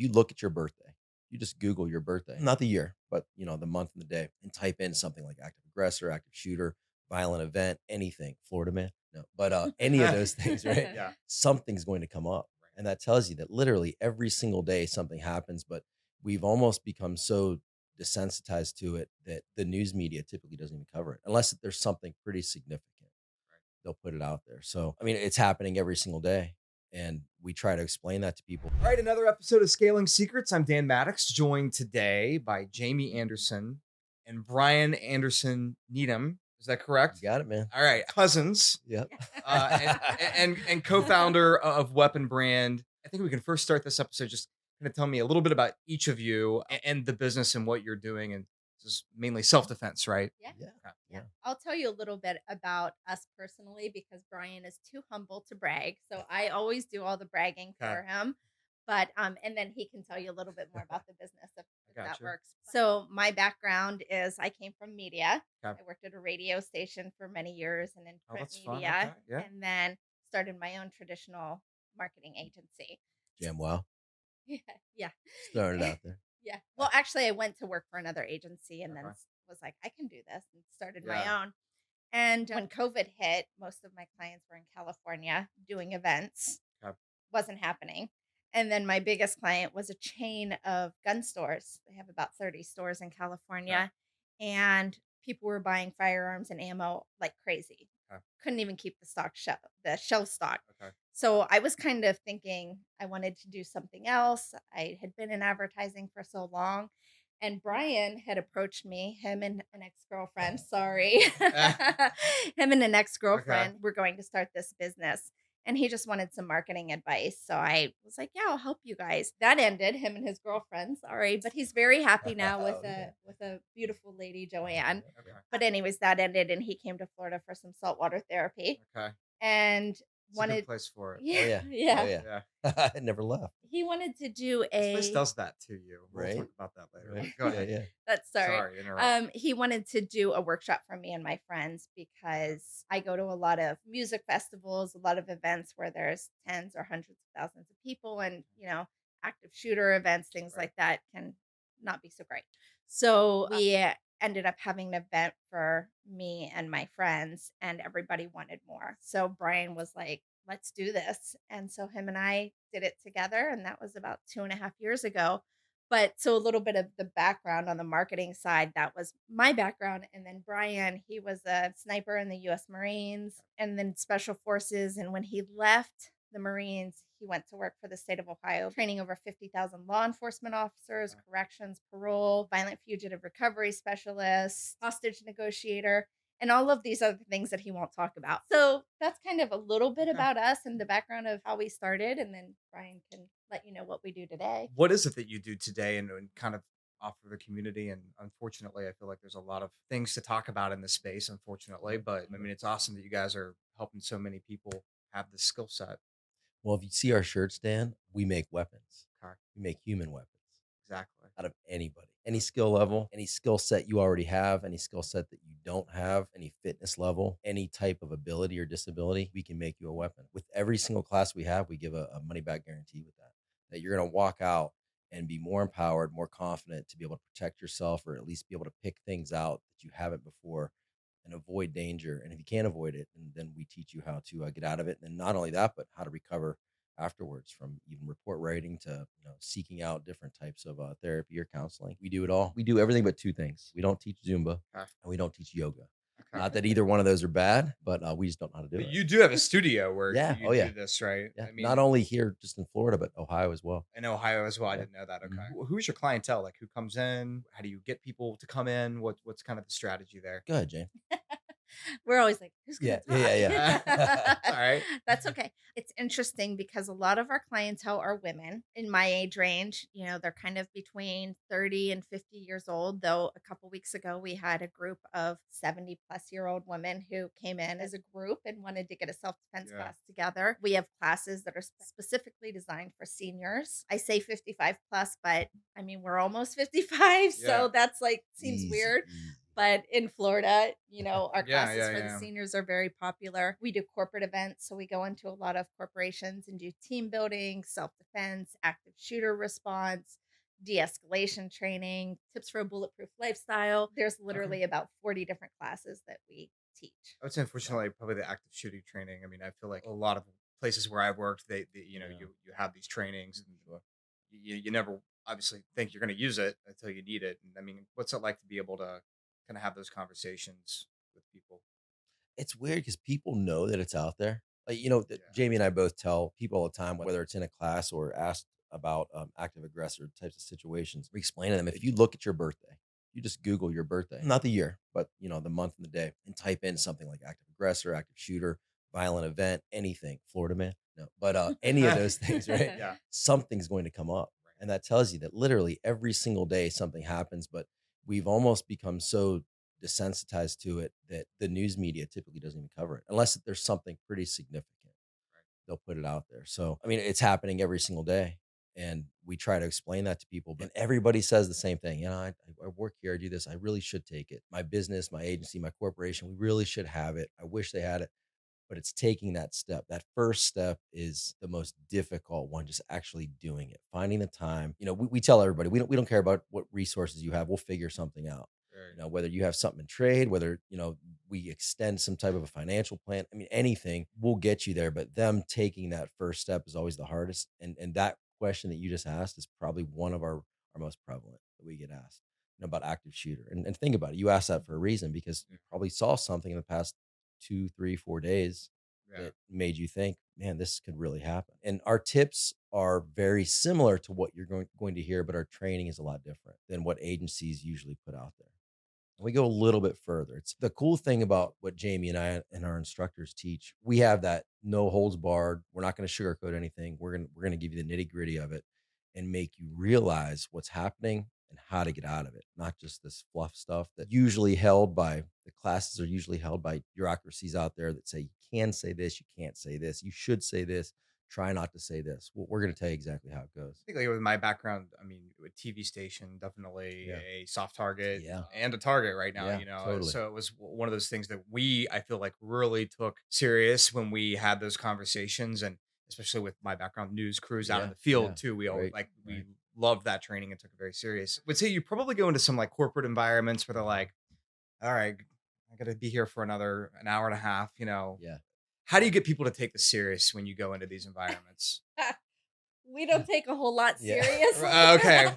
you look at your birthday, you just Google your birthday, not the year, but the month and the day, and type in something like active aggressor, active shooter, violent event, anything, Florida man, no, but any of those things, right? Yeah. Something's going to come up, and that tells you that literally every single day something happens. But we've almost become so desensitized to it that the news media typically doesn't even cover it unless there's something pretty significant. They'll put it out there. So, I mean, it's happening every single day. And we try to explain that to people. All right, another episode of Scaling Secrets. I'm Dan Maddox, joined today by Jamie Anderson and Brian Anderson Needham. Is that correct? You got it, man. All right, cousins. Yep. And co-founder of Weapon Brand. I think we can first start this episode just kind of tell me a little bit about each of you and the business and what you're doing, and this is mainly self-defense, right? Yeah. Yeah. Okay. Yeah. I'll tell you a little bit about us personally because Brian is too humble to brag. So I always do all the bragging Okay. for him. But and then he can tell you a little bit more about the business if that gotcha. works. So my background is I came from media. Okay. I worked at a radio station for many years and in Oh, print that's fun. media. Okay. Yeah. And then started my own traditional marketing agency. Jam wow. Yeah. Yeah. Throwing it out there. Yeah. Well, actually, I went to work for another agency and then Okay. was like, I can do this and started Yeah. my own. And when COVID hit, most of my clients were in California doing events. Okay. Wasn't happening. And then my biggest client was a chain of gun stores. They have about 30 stores in California. And people were buying firearms and ammo like crazy. Okay. Couldn't even keep the shelf stock. Okay. So I was kind of thinking I wanted to do something else. I had been in advertising for so long. And Brian had approached me, him and an ex-girlfriend, sorry. Him and an ex-girlfriend were going to start this business. And he just wanted some marketing advice. So I was like, yeah, I'll help you guys. That ended, him and his girlfriend, sorry. But he's very happy now with a beautiful lady, Joanne. Okay. But anyways, that ended and he came to Florida for some saltwater therapy. Okay. And It's a good place for it. Oh, yeah. yeah. Oh, yeah. I never left. He wanted to do This place does that to you. We'll Right. talk about that later. Right. Go ahead. Yeah. That's sorry. Sorry, interrupt. He wanted to do a workshop for me and my friends because I go to a lot of music festivals, a lot of events where there's tens or hundreds of thousands of people, and active shooter events, things like that can not be so great. So we ended up having an event for me and my friends, and everybody wanted more. So Brian was like, let's do this. And so him and I did it together, and that was about 2.5 years ago. But so a little bit of the background on the marketing side, that was my background. And then Brian, he was a sniper in the US Marines and then special forces. And when he left the Marines, he went to work for the state of Ohio, training over 50,000 law enforcement officers, corrections, parole, violent fugitive recovery specialists, hostage negotiator, and all of these other things that he won't talk about. So that's kind of a little bit about us and the background of how we started. And then Brian can let you know what we do today. What is it that you do today and kind of offer the community? And unfortunately, I feel like there's a lot of things to talk about in this space, unfortunately. But I mean, it's awesome that you guys are helping so many people have this skill set. Well, if you see our shirts, Dan, we make weapons. Okay. We make human weapons Exactly. out of anybody, any skill level, any skill set you already have, any skill set that you don't have, any fitness level, any type of ability or disability, we can make you a weapon. With every single class we have, we give a money back guarantee with that you're going to walk out and be more empowered, more confident to be able to protect yourself or at least be able to pick things out that you haven't before and avoid danger. And if you can't avoid it, then we teach you how to get out of it. And not only that, but how to recover afterwards, from even report writing to seeking out different types of therapy or counseling. We do it all. We do everything but two things. We don't teach Zumba and we don't teach yoga. Okay. Not that either one of those are bad, but we just don't know how to do But it. you do have a studio where Yeah. you Oh, yeah. do this, right? Yeah. I mean, Not only here, just in Florida, but Ohio as well. in Ohio as well. I Yeah. didn't know that. Okay. Mhm. Who's your clientele? Like, who comes in? How do you get people to come in? What's kind of the strategy there? Go ahead, Jane. We're always like, who's going to talk? Yeah. All right. That's okay. It's interesting because a lot of our clientele are women in my age range. They're kind of between 30 and 50 years old, though a couple weeks ago we had a group of 70-plus-year-old women who came in as a group and wanted to get a self-defense class together. We have classes that are specifically designed for seniors. I say 55 plus, but I mean, we're almost 55, so that's like seems Easy, weird. easy. But in Florida, our Yeah, classes yeah, for the yeah. seniors are very popular. We do corporate events, so we go into a lot of corporations and do team building, self-defense, active shooter response, de-escalation training, tips for a bulletproof lifestyle. There's Okay. literally about 40 different classes that we teach. I would say, So, unfortunately, probably the active shooting training. I mean, I feel like a lot of places where I've worked, Yeah, you have these trainings, and sure. you never obviously think you're going to use it until you need it. And I mean, what's it like to be able to kind of have those conversations with people? It's weird because people know that it's out there. Like, that Yeah. Jamie and I both tell people all the time, whether it's in a class or asked about active aggressor types of situations, we explain to them if you look at your birthday, you just Google your birthday, not the year, but the month and the day, and type in something like active aggressor, active shooter, violent event, anything, Florida man, no, but any of those things, right? Yeah. Something's going to come up, and that tells you that literally every single day something happens. But we've almost become so desensitized to it that the news media typically doesn't even cover it unless there's something pretty significant. They'll put it out there. So, I mean, it's happening every single day. And we try to explain that to people, and everybody says the same thing. I work here, I do this. I really should take it. My business, my agency, my corporation, we really should have it. I wish they had it, but it's taking that step. That first step is the most difficult one, just actually doing it, finding the time. We tell everybody we don't care about what resources you have. We'll figure something out. Right. Whether you have something in trade, whether we extend some type of a financial plan. I mean, anything will get you there. But them taking that first step is always the hardest. And that question that you just asked is probably one of our most prevalent that we get asked. About active shooter. And think about it. You asked that for a reason because you Yeah. probably saw something in the past 2, 3, 4 days Yeah. that made you think, man, this could really happen. And our tips are very similar to what you're going to hear, but our training is a lot different than what agencies usually put out there. And we go a little bit further. It's the cool thing about what Jamie and I and our instructors teach. We have that no holds barred. We're not going to sugarcoat anything. We're gonna give you the nitty gritty of it and make you realize what's happening and how to get out of it. Not just this fluff stuff that usually held by the classes are usually held by bureaucracies out there that say you can say this, you can't say this, you should say this, try not to say this. Well, we're going to tell you exactly how it goes. I think like with my background, I mean, with TV station, definitely Yeah. a soft target Yeah. and a target right now, Yeah, totally. So it was one of those things that I feel like really took serious when we had those conversations. And especially with my background, news crews out in Yeah. the field Yeah. too. We all Right. like, we Right. loved that training and took it very serious. Would say you probably go into some like corporate environments where they're like, all right, I got to be here for an hour and a half, Yeah. How do you get people to take this serious when you go into these environments? we don't take a whole lot Yeah. seriously. Okay.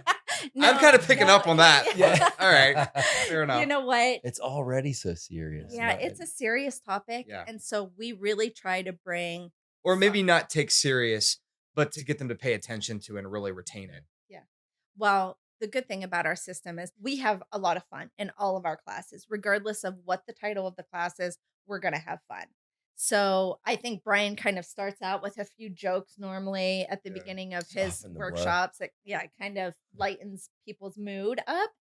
No, I'm kind of picking no, up on that. yeah. All right. Fair enough. You know what? It's already so serious. Yeah, it's a serious topic. Yeah. And so we really try to bring Or some, maybe not take serious, but to get them to pay attention to and really retain it. yeah. Well, the good thing about our system is we have a lot of fun in all of our classes, regardless of what the title of the class is, we're going to have fun. So I think Brian kind of starts out with a few jokes normally at the Yeah. beginning of his Soften the blow. workshops. It kind of lightens people's mood up.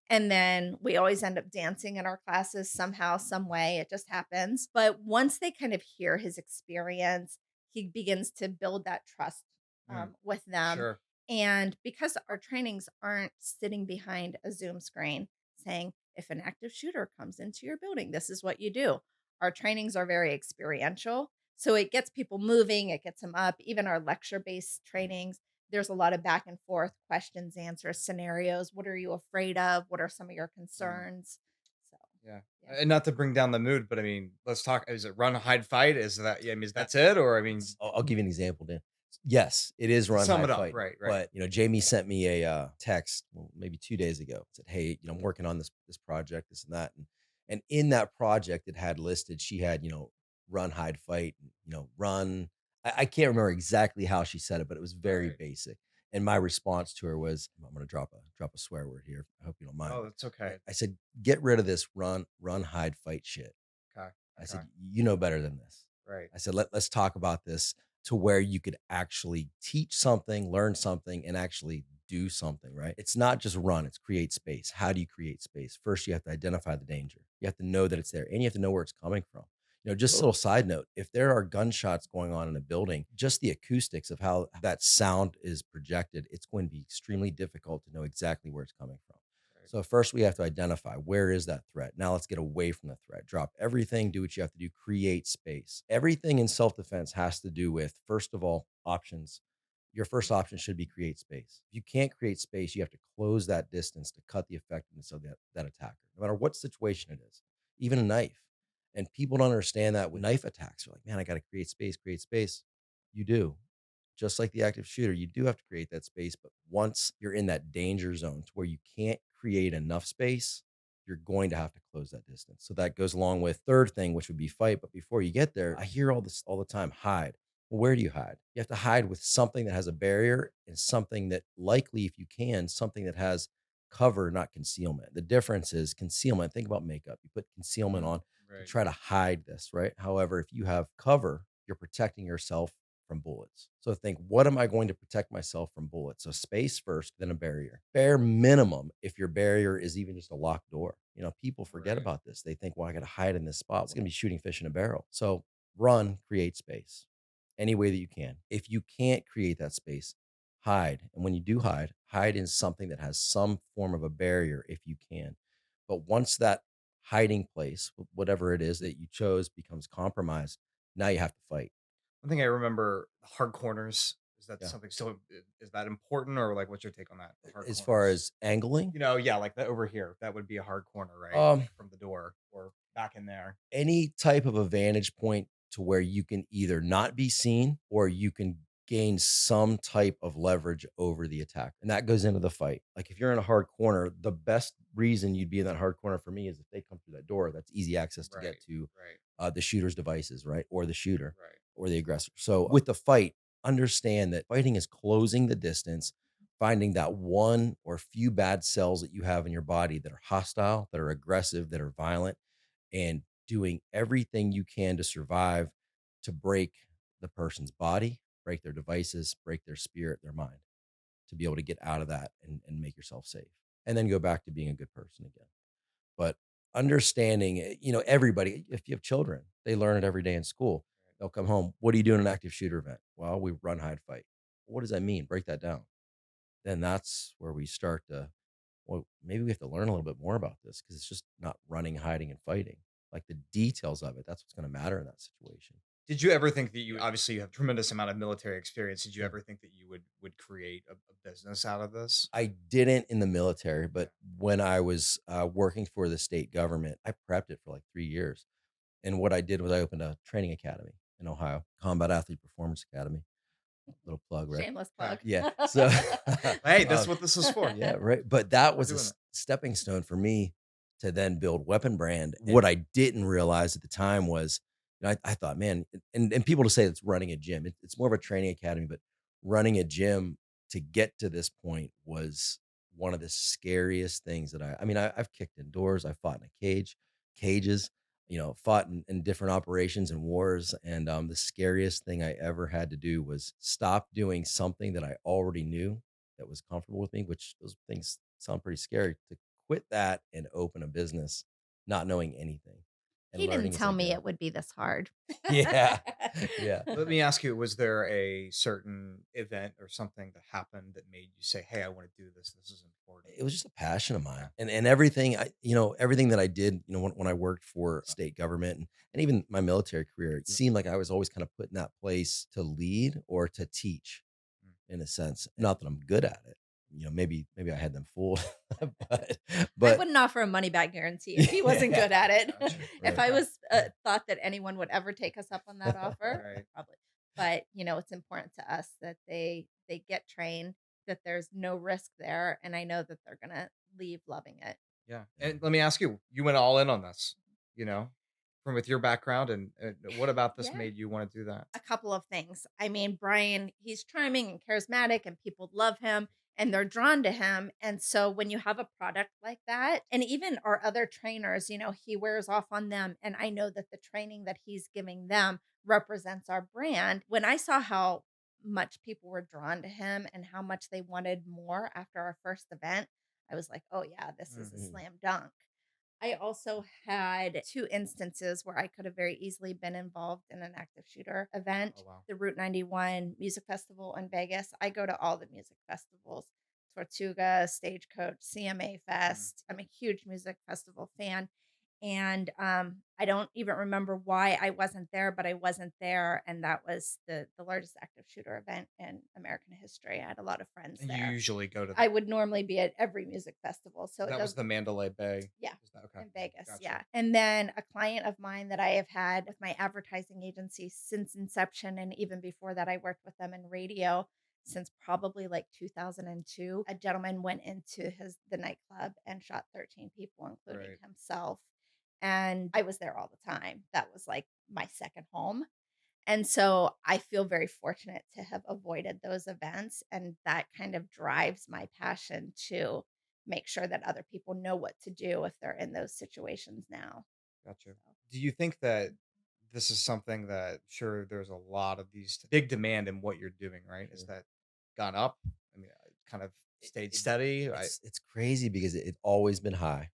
And then we always end up dancing in our classes somehow, some way. It just happens. But once they kind of hear his experience, he begins to build that trust with them. Sure. And because our trainings aren't sitting behind a Zoom screen saying, if an active shooter comes into your building, this is what you do. Our trainings are very experiential. So it gets people moving, it gets them up. Even our lecture based trainings, there's a lot of back and forth questions, answers, scenarios. What are you afraid of? What are some of your concerns? So, Yeah. yeah. And not to bring down the mood, but I mean, let's talk. Is it run, hide, fight? Is that, yeah, I mean, is that's it? Or I mean, I'll give you an example, Dan. Yes, it is run, sum hide, it up. fight. Right. Right. But Jamie sent me a text maybe 2 days ago. Said, "Hey, I'm working on this project, this and that." And in that project, it had listed she had run, hide, fight. Run. I can't remember exactly how she said it, but it was very Right. basic. And my response to her was, "I'm going to drop a swear word here. I hope you don't mind." Oh, that's okay. I said, "Get rid of this run, hide, fight shit." Okay. I said, Okay. "You know better than this." Right. I said, let's talk about this to where you could actually teach something, learn something, and actually do something, right? It's not just run, it's create space. How do you create space? First, you have to identify the danger. You have to know that it's there, and you have to know where it's coming from. Just a little side note, if there are gunshots going on in a building, just the acoustics of how that sound is projected, it's going to be extremely difficult to know exactly where it's coming from. So first we have to identify where is that threat. Now let's get away from the threat. Drop everything, do what you have to do, create space. Everything in self-defense has to do with, first of all, options. Your first option should be create space. If you can't create space, you have to close that distance to cut the effectiveness of that attacker, no matter what situation it is, even a knife. And people don't understand that with knife attacks. They're like, man, I got to create space, create space. You do. Just like the active shooter, you do have to create that space. But once you're in that danger zone to where you can't create enough space, you're going to have to close that distance. So that goes along with third thing, which would be fight. But before you get there, I hear all this all the time, hide. Well, where do you hide? You have to hide with something that has a barrier and something that likely, if you can, something that has cover, not concealment. The difference is concealment. Think about makeup. You put concealment on to Right. try to hide this, right? However, if you have cover, you're protecting yourself from bullets. So think, what am I going to protect myself from bullets? So space first, then a barrier. Bare minimum, if your barrier is even just a locked door. You know, people forget Right. about this. They think, well, I got to hide in this spot. It's going to be shooting fish in a barrel. So run, create space any way that you can. If you can't create that space, hide. And when you do hide, hide in something that has some form of a barrier if you can. But once that hiding place, whatever it is that you chose, becomes compromised, now you have to fight. One thing I remember, hard corners. Is that Yeah. something still? Is that important, or like, what's your take on that? Hard As far corners. as angling, Yeah, like that over here. That would be a hard corner, right? um, Like from the door or back in there. any type of a vantage point to where you can either not be seen or you can gain some type of leverage over the attacker. And that goes into the fight. Like if you're in a hard corner, the best reason you'd be in that hard corner for me is if they come through that door, that's easy access to Right. get to Right. the shooter's devices, right? Or the shooter Right. or the aggressor. So with the fight, understand that fighting is closing the distance, finding that one or few bad cells that you have in your body that are hostile, that are aggressive, that are violent, and doing everything you can to survive, to break the person's body, break their devices, break their spirit, their mind, to be able to get out of that and make yourself safe. And then go back to being a good person again. But understanding, everybody, if you have children, they learn it every day in school. They'll come home. What do you do in an active shooter event? Well, we run, hide, fight. What does that mean? Break that down. Then that's where we start to, well, maybe we have to learn a little bit more about this because it's just not running, hiding, and fighting. Like the details of it, that's what's going to matter in that situation. Did you ever think that you obviously you have tremendous amount of military experience? Did you Yeah. ever think that you would create a business out of this? I didn't in the military, Yeah. but when I was working for the state government, I prepped it for like 3 years. And what I did was I opened a training academy in Ohio, Combat Athlete Performance Academy. Little plug, right? Shameless Okay. plug. Yeah. So, Hey, that's um, what this is for. yeah, right. But that We're was a doing it. stepping stone for me to then build Weapon Brand. What I didn't realize at the time was, I thought, man, and people to say it's running a gym. It's more of a training academy, but running a gym to get to this point was one of the scariest things that I've kicked in doors. I fought in cages, fought in different operations and wars. And the scariest thing I ever had to do was stop doing something that I already knew that was comfortable with me, which those things sound pretty scary, to quit that and open a business, not knowing anything and He didn't learning as tell I me go. it would be this hard. Yeah. Yeah. Let me ask you, was there a certain event or something that happened that made you say, "Hey, I want to do this. This is important." It was just a passion of Okay. mine, and everything everything that I did, when I worked for state government and even my military career, it seemed like I was always kind of put in that place to lead or to teach, Mm. in a sense. Not that I'm good at it. Maybe I had them fooled, but I but wouldn't offer a money back guarantee if he wasn't yeah, good at it. Gotcha. If right. I was thought that anyone would ever take us up on that offer, Right. probably. But it's important to us that they get trained, that there's no risk there, and I know that they're gonna leave loving it. Yeah. Yeah. And let me ask you, you went all in on this, you know, from with your background, and what about this Yeah. made you want to do that? A couple of things. I mean, Brian, he's charming and charismatic, and people love him and they're drawn to him. And so when you have a product like that, and even our other trainers, he wears off on them. And I know that the training that he's giving them represents our brand. When I saw how much people were drawn to him and how much they wanted more after our first event, I was like, oh, yeah, this is a Mhm. Mhm. slam dunk. I also had 2 instances where I could have very easily been involved in an active shooter Oh event. wow. The Route 91 Music Festival in Vegas. I go to all the music festivals Tortuga, Stagecoach, CMA Mm. Fest. I'm a huge music festival fan. And I don't even remember why I wasn't there, but I wasn't there. And that was the largest active shooter event in American history. I had a lot of friends And you there. usually go to I that. would normally be at every music festival. So it That was does. the Mandalay Bay. Yeah, Is that okay? in Vegas, Gotcha. yeah. And then a client of mine that I have had with my advertising agency since inception, and even before that, I worked with them in radio since probably like 2002. A gentleman went into the nightclub and shot 13 people, including Right. himself. And I was there all the time. That was like my second home. And so I feel very fortunate to have avoided those events. And that kind of drives my passion to make sure that other people know what to do if they're in those situations now. Gotcha. Do you think that this is something that sure there's a lot of these big demand in what you're doing, right? Is Sure. that gone up? I mean, kind of It, stayed it, steady. it's crazy because it's always been high.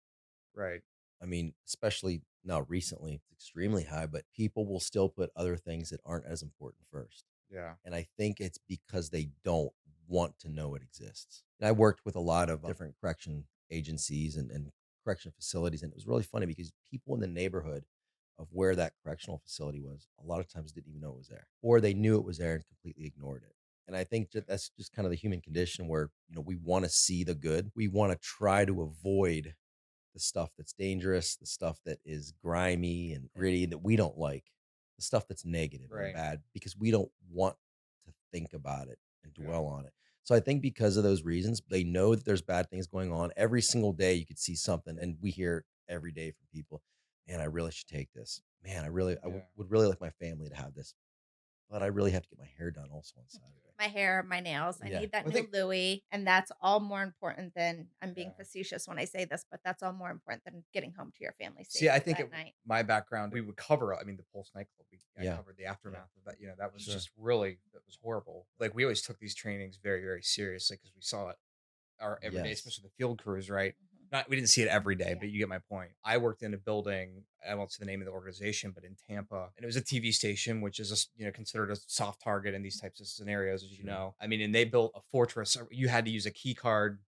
Right. I mean, especially now recently, it's extremely high, but people will still put other things that aren't as important first. Yeah. And I think it's because they don't want to know it exists. And I worked with a lot of different correction agencies and correction facilities. And it was really funny because people in the neighborhood of where that correctional facility was, a lot of times didn't even know it was there, or they knew it was there and completely ignored it. And I think that that's just kind of the human condition where, we want to see the good. We want to try to avoid the stuff that's dangerous, the stuff that is grimy and gritty that we don't like, the stuff that's negative and Right. bad because we don't want to think about it and Yeah. dwell on it. So I think because of those reasons, they know that there's bad things going on. Every single day you could see something, and we hear every day from people, man, I really should take this. Man, I Yeah. would really like my family to have this, but I really have to get my hair done also on Saturday. My hair, my nails. I Yeah. need that I new think. Louis. And that's all more important than I'm being Yeah. facetious when I say this, but that's all more important than getting home to your family See, I safely think that night. my background, we would cover. I mean, the Pulse nightclub. I Yeah. covered the Yeah. aftermath of that. That was Sure. just really that was horrible. Like we always took these trainings very, very seriously because we saw it our every day, Yes. especially the field crews, right? Mhm. Not we didn't see it every day, Yeah. but you get my point. I worked in a building. I won't say the name of the organization, but in Tampa, and it was a TV station, which is considered a soft target in these types of scenarios, as you Sure. know. I mean, and they built a fortress. You had to use a key card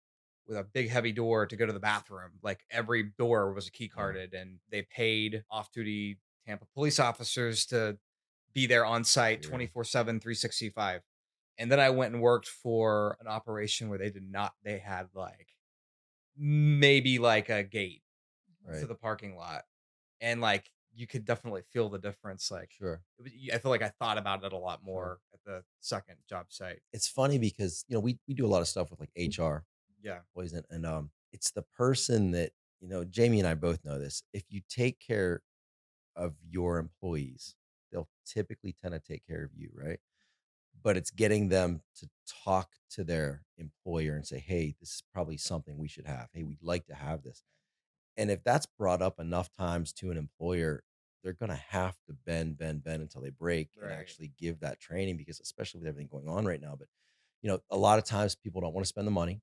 with a big heavy door to go to the bathroom. Like every door was a key Yeah. carded, and they paid off duty Tampa police officers to be there on site Sure. 24/7, 365. And then I went and worked for an operation where they had like maybe like a gate Mhm. to Right. the parking lot. And like you could definitely feel the difference. Like Sure. I feel like I thought about it a lot Sure. more at the second job site. It's funny because we do a lot of stuff with like HR Yeah. poison, and it's the person that Jamie and I both know this. If you take care of your employees, they'll typically tend to take care of you, right? But it's getting them to talk to their employer and say, "Hey, this is probably something we should have. Hey, we'd like to have this." And if that's brought up enough times to an employer, they're going to have to bend until they break and Right. actually give that training because, especially with everything going on right now. But, a lot of times people don't want to spend the money.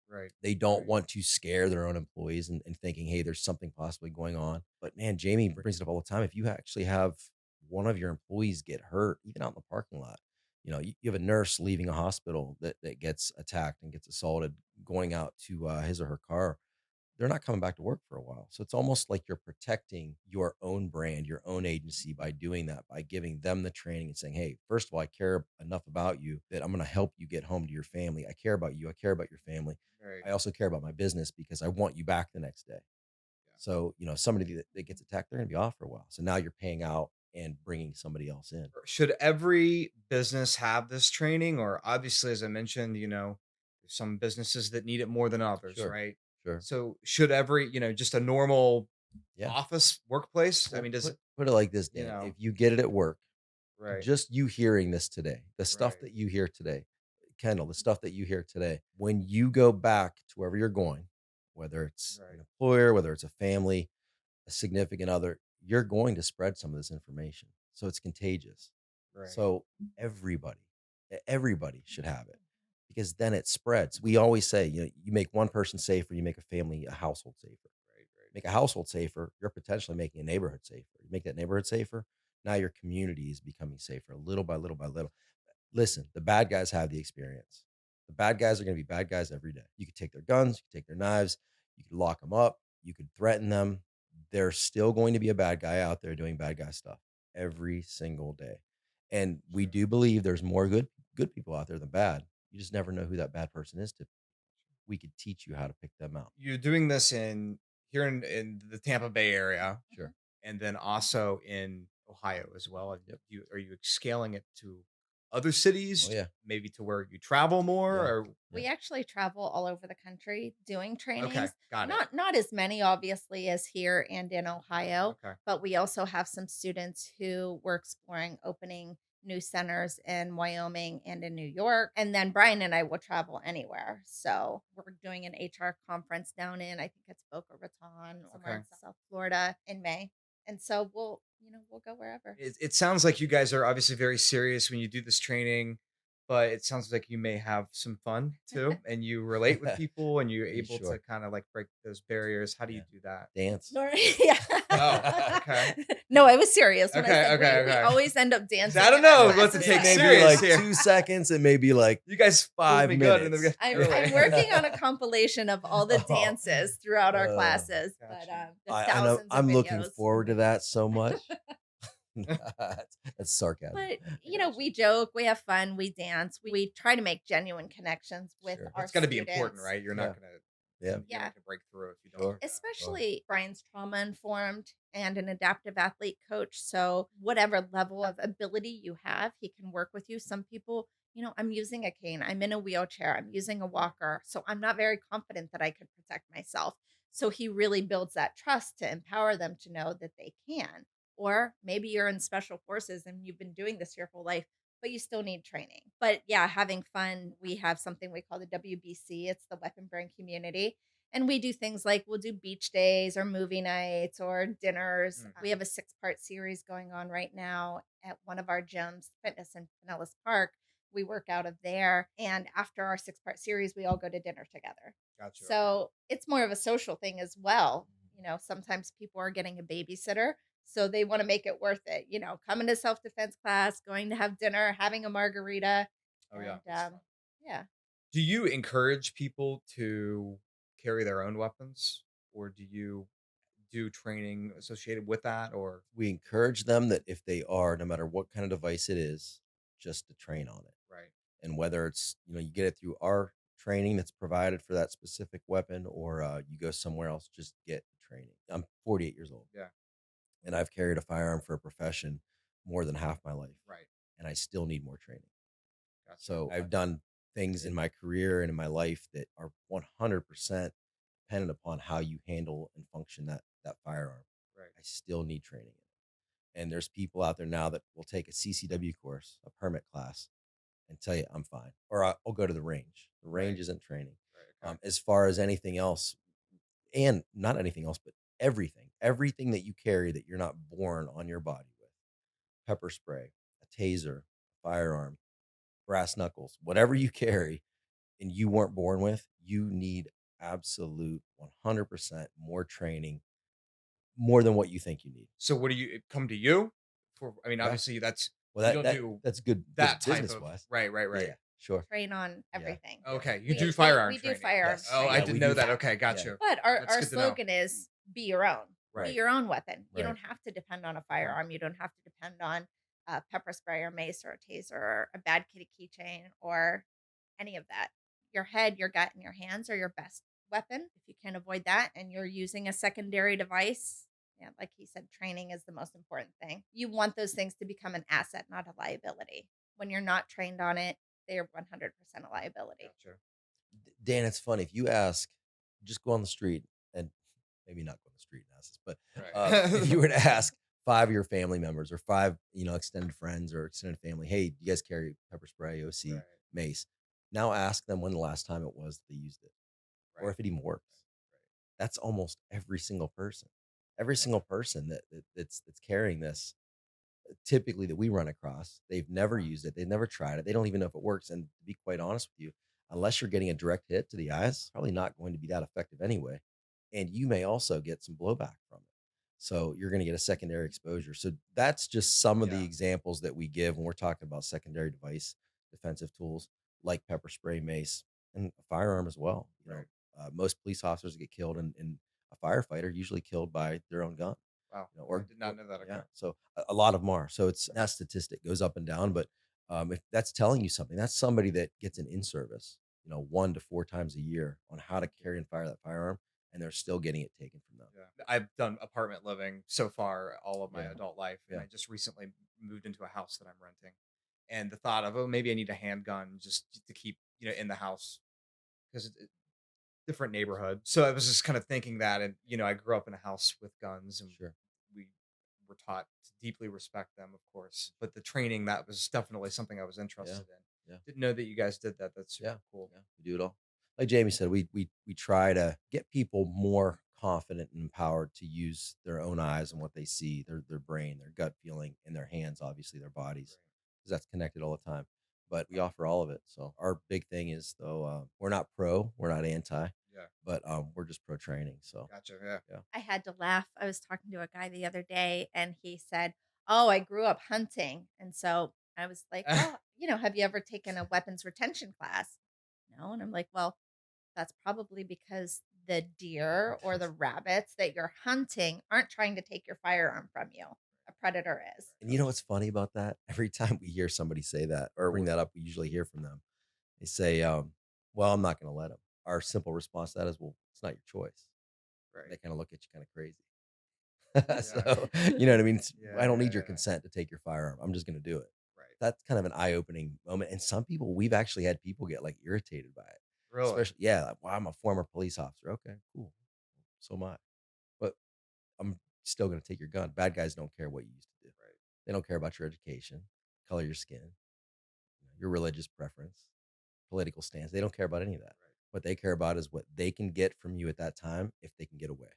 Right. They don't want to scare their own employees and thinking, hey, there's something possibly going on. But man, Jamie brings it up all the time. If you actually have one of your employees get hurt, even out in the parking lot, you have a nurse leaving a hospital that gets attacked and gets assaulted, going out to his or her car, they're not coming back to work for a while. So it's almost like you're protecting your own brand, your own agency by doing that, by giving them the training and saying, hey, first of all, I care enough about you that I'm going to help you get home to your family. I care about you. I care about your family. Right. I also care about my business because I want you back the next day. Yeah. So, somebody that gets attacked, they're going to be off for a while. So now you're paying out and bringing somebody else in. Should every business have this training? Or obviously, as I mentioned, there's some businesses that need it more than others, Sure. right? Sure. So should every, just a normal Yeah. office workplace? I Well, mean, does it, put it like this, you Dan. know, If you get it at work, right, just you hearing this today, the stuff right, that you hear today, Kendall, the stuff that you hear today, when you go back to wherever you're going, whether it's an right, employer, whether it's a family, a significant other, you're going to spread some of this information. So it's contagious. right, So everybody, everybody should have it because then it spreads. We always say, you make one person safer, you make a family, a household safer. right, right. Make a household safer, you're potentially making a neighborhood safer. You make that neighborhood safer, now your community is becoming safer little by little by little. Listen, the bad guys have the experience. The bad guys are going to be bad guys every day. You could take their guns, you could take their knives, you could lock them up, you could threaten them. There's still going to be a bad guy out there doing bad guy stuff every single day. And we Sure. do believe there's more good people out there than bad. You just never know who that bad person is. To We could teach you how to pick them out. You're doing this here in the Tampa Bay area, Sure. and then also in Ohio as well. Yep. Are you scaling it to other Oh cities? yeah. Maybe to where you travel more, Yeah. or We actually travel all over the country doing okay, trainings. got it. Not as many obviously as here and in Ohio, Okay, but we also have some students who were exploring opening new centers in Wyoming and in New York. And then Brian and I will travel anywhere. So we're doing an HR conference down in, I think it's Boca Raton, somewhere in Okay. South Florida in May. And so we'll go wherever. it sounds like you guys are obviously very serious when you do this training, but it sounds like you may have some fun too, and you relate with people, and you're able to Sure. kind of like break those barriers. How do you Yeah. do that? Dance. Yeah. Oh, okay. No, I was serious when I Okay, said okay, we okay. always end up dancing. I don't in our know, let's classes. take It may be serious like here. 2 seconds. It may be like You guys fooled 5 me good in the minutes. beginning. I'm working on a compilation of all the Oh. dances throughout our Oh, classes, gotcha. but the I know. thousands of I'm looking videos. forward to that so much. That's sarcasm. But we joke, we have fun, we dance, we try to make genuine connections with Sure. our It's going to be students. important, right? You're not going to Yeah. you're Yeah. not gonna break through if you don't. Sure. do that. Especially Brian's trauma informed and an adaptive athlete coach. So, whatever level of ability you have, he can work with you. Some people, I'm using a cane, I'm in a wheelchair, I'm using a walker. So, I'm not very confident that I could protect myself. So, he really builds that trust to empower them to know that they can. Or maybe you're in special forces and you've been doing this your whole life, but you still need training. But yeah, having fun. We have something we call the WBC, it's the Weapon Brain Community. And we do things like we'll do beach days or movie nights or dinners. Mm. We have a 6-part series going on right now at one of our gyms, fitness in Pinellas Park. We work out of there. And after our 6-part series, we all go to dinner together. Gotcha. So it's more of a social thing as well. Sometimes people are getting a babysitter. So they want to make it worth it. Coming to self defense class, going to have dinner, having a margarita. Oh yeah. And, that's fun. yeah. Do you encourage people to carry their own weapons, or do you do training associated with that, or We encourage them that if they are, no matter what kind of device it is, just to train on it. right? And whether it's, you get it through our training that's provided for that specific weapon, or you go somewhere else, just get training. I'm 48 years old. Yeah. And I've carried a firearm for a profession more than half my life. Right. And I still need more training. Gotcha. So I've done things in my career and in my life that are 100% dependent upon how you handle and function that firearm. Right. I still need training. And there's people out there now that will take a CCW course, a permit class, and tell you I'm fine, or I'll go to the range. The range Right. isn't training. Right. Okay. As far as anything else, and not anything else, but everything that you carry that you're not born on your body with, pepper spray, a taser, a firearm, brass knuckles, whatever you carry and you weren't born with, you need absolute 100% more training, more than what you think you need. So what do you come to you for? I mean, Yeah. obviously that's Well, you don't do that's good. that good type business of wise. right. Yeah, sure. Train on Yeah. everything. Okay, you We- do we- firearm we do training. firearms Yes. Oh, I Yeah, didn't we know do that. that. Okay, got Yeah. you. But our That's good to know. slogan is be your own. Right. Be your own weapon. You Right. don't have to depend on a firearm. You don't have to depend on a pepper spray or mace or a taser or a bad kitty keychain or any of that. Your head, your gut, and your hands are your best weapon. If you can avoid that and you're using a secondary device, yeah, like he said, training is the most important thing. You want those things to become an asset, not a liability. When you're not trained on it, they are 100% a liability. Gotcha. Dan, it's funny if you ask, just go on the street and maybe not go on the street and ask this, but Right. if you were to ask 5 of your family members or 5, extended friends or extended family, hey, do you guys carry pepper spray, OC, Right. mace? Now ask them when the last time it was they used it, or Right. if it even works. Right. That's almost every single person. Every single person that's carrying this, typically that we run across, they've never used it, they've never tried it, they don't even know if it works. And to be quite honest with you, unless you're getting a direct hit to the eyes, it's probably not going to be that effective anyway. And you may also get some blowback from it. So you're going to get a secondary exposure. So that's just some of the Yeah. examples that we give when we're talking about secondary device defensive tools. like pepper spray, mace, and a firearm as well. Right. Most police officers that get killed in a firefight are usually killed by their own gun. Wow. I Or did not know that. Okay. yeah, so a lot of them are. So it's that statistic goes up and down, but if that's telling you something, that's somebody that gets an in service, 1 to 4 times a year on how to carry and fire that firearm, and they're still getting it taken from them. Yeah. I've done apartment living so far all of my Yeah. adult life, and Yeah. I just recently moved into a house that I'm renting. And the thought of, oh, maybe I need a handgun just to keep, in the house because different neighborhood. So I was just kind of thinking that, and I grew up in a house with guns, and Sure. we were taught to deeply respect them, of course. But the training, that was definitely something I was interested in. Yeah. Didn't know that you guys did that. That's super Yeah. cool. Yeah. We do it all. Like Jamie said, we try to get people more confident and empowered to use their own eyes and what they see, their brain, their gut feeling, and their hands, obviously their bodies, because that's connected all the time. But we offer all of it. So our big thing is though, we're not pro, we're not anti, Yeah. but we're just pro training. So Gotcha. Yeah. I had to laugh. I was talking to a guy the other day and he said, "Oh, I grew up hunting." And so I was like, "Well, have you ever taken a weapons retention class?" No. And I'm like, "Well, that's probably because the deer or the rabbits that you're hunting aren't trying to take your firearm from you. A predator is." and you know what's funny about that? Every time we hear somebody say that or bring that up, we usually hear from them. They say, well, I'm not going to let them. Our simple response to that is, well, it's not your choice. They Right. kind of look at you kind of crazy. Yeah. So, you know what I mean? I don't need your Yeah. consent to take your firearm. I'm just going to do it. Right. That's kind of an eye-opening moment. And some people, we've actually had people get like irritated by it. Really? Especially, yeah, like, well, I'm a former police officer. Okay, cool. So am I. But I'm still going to take your gun. Bad guys don't care what you used to do. Right. They don't care about your education, color of your skin, your religious preference, political stance. They don't care about any of that. Right. What they care about is what they can get from you at that time if they can get away.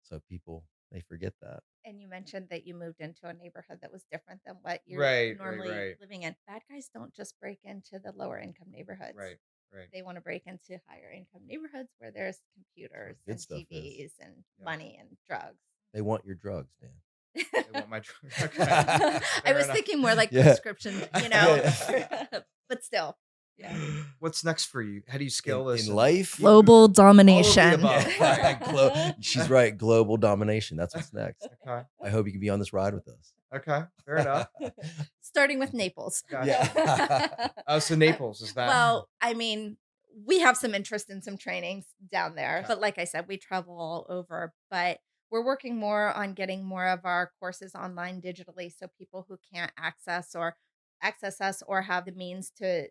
So people, they forget that. And you mentioned that you moved into a neighborhood that was different than what you're Right. normally Right. living in. Bad guys don't just break into the lower income neighborhoods. Right. Right. They want to break into higher income neighborhoods where there's computers good and stuff is. TVs and Yeah. money and drugs. They want your drugs, Dan. They want my okay. I Fair was enough. thinking more like Yeah. prescription, Yeah. but still, yeah. What's next for you? How do you scale this in and life? keep Global moving? domination. above. She's right. Global domination. That's what's next. Okay. I hope you can be on this ride with us. Okay. Fair enough. Starting with Naples. Gotcha. Yeah. Oh, so Naples is that? Well, I mean, we have some interest in some trainings down there, Okay. but like I said, we travel all over. But we're working more on getting more of our courses online digitally, so people who can't access us or have the means to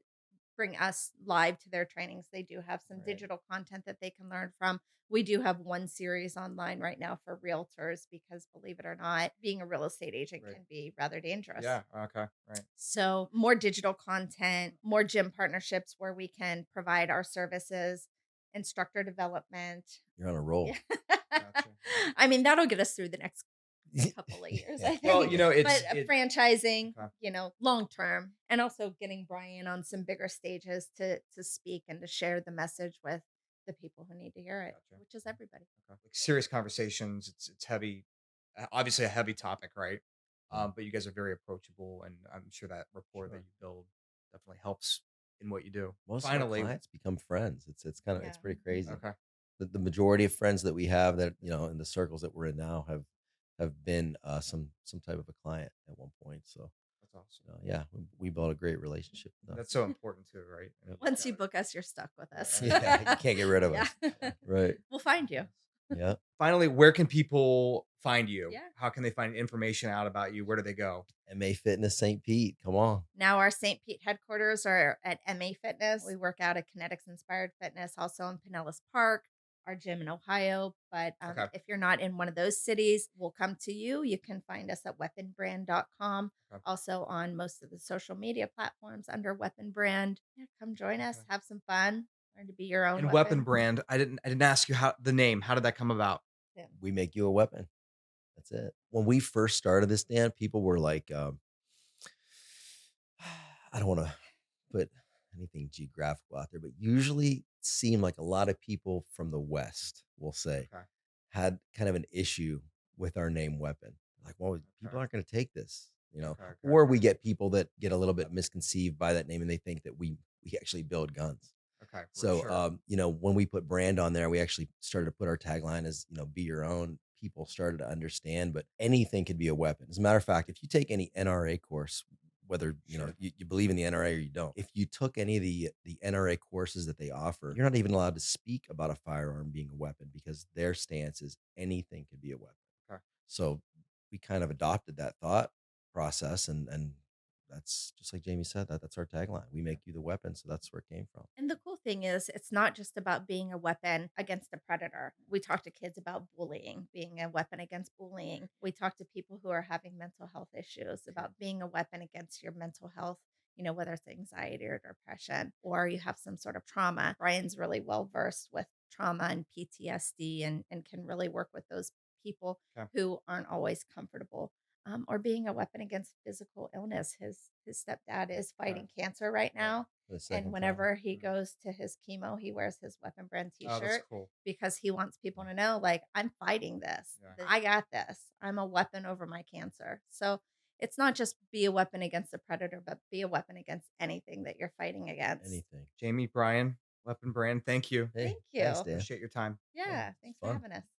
bring us live to their trainings, they do have some Right. digital content that they can learn from. We do have one series online right now for realtors because, believe it or not, being a real estate agent Right. can be rather dangerous. Yeah. Okay. Right. So, more digital content, more gym partnerships where we can provide our services, instructor development. You're on a roll. Gotcha. I mean, that'll get us through the next couple of years, I think. Well, it's but franchising, Okay. long term, and also getting Brian on some bigger stages to speak and to share the message with the people who need to hear it, Gotcha. which is everybody. Okay. Like serious conversations. It's heavy. Obviously a heavy topic, right? But you guys are very approachable, and I'm sure that rapport that Sure. you build definitely helps in what you do. Most of Finally. our clients become friends. It's it's Yeah. pretty crazy. Okay. The majority of friends that we have that in the circles that we're in now have been some type of a client at one point. So That's awesome. yeah, we built a great relationship with them. That's so important too, right? Yep. Once you book us, you're stuck with us. Yeah, you can't get rid of us. Yeah. Right. We'll find you. Yeah. Finally, where can people find you? Yeah. How can they find information out about you? Where do they go? MA Fitness St. Pete. Come on. Now our St. Pete headquarters are at MA Fitness. We work out at Kinetics Inspired Fitness, also in Pinellas Park, our gym in Ohio. But Okay. if you're not in one of those cities, we'll come to you. You can find us at weaponbrand.com. Okay. Also on most of the social media platforms under Weapon Brand. Yeah, come join us, Okay. have some fun, learn to be your own And Weapon Brand. I didn't ask you how the name. How did that come about? Yeah. We make you a weapon. That's it. When we first started this, Dan, people were like, I don't want to put anything geographical out there, but usually seem like a lot of people from the West, we'll say, Okay. had kind of an issue with our name weapon. Like, well, people aren't going to take this, Okay, or we okay. get people that get a little bit misconceived by that name and they think that we we actually build guns. Okay, for So, sure. when we put brand on there, we actually started to put our tagline as, be your own. People started to understand, but anything could be a weapon. As a matter of fact, if you take any NRA course, whether Sure. you believe in the NRA or you don't, if you took any of the NRA courses that they offer, you're not even allowed to speak about a firearm being a weapon because their stance is anything could be a weapon. Okay. So we kind of adopted that thought process, and that's just like Jamie said, that's our tagline. We make you the weapon, so that's where it came from. And the cool thing is, it's not just about being a weapon against a predator. We talk to kids about bullying, being a weapon against bullying. We talk to people who are having mental health issues about being a weapon against your mental health, whether it's anxiety or depression, or you have some sort of trauma. Brian's really well versed with trauma and PTSD and can really work with those people Okay. who aren't always comfortable. Or being a weapon against physical illness. His stepdad is fighting cancer right Right. now, For the and second time. whenever he Mhm. goes to his chemo, he wears his Weapon Brand Oh, that's t-shirt cool. because he wants people to know, like, I'm fighting this. Yeah. I got this. I'm a weapon over my cancer. So it's not just be a weapon against a predator, but be a weapon against anything that you're fighting against. Anything. Jamie, Brian, Weapon Brand, thank you. Hey, Thank you. thanks, Dan. Appreciate your time. Yeah, Yeah. it's Thanks for fun. having us.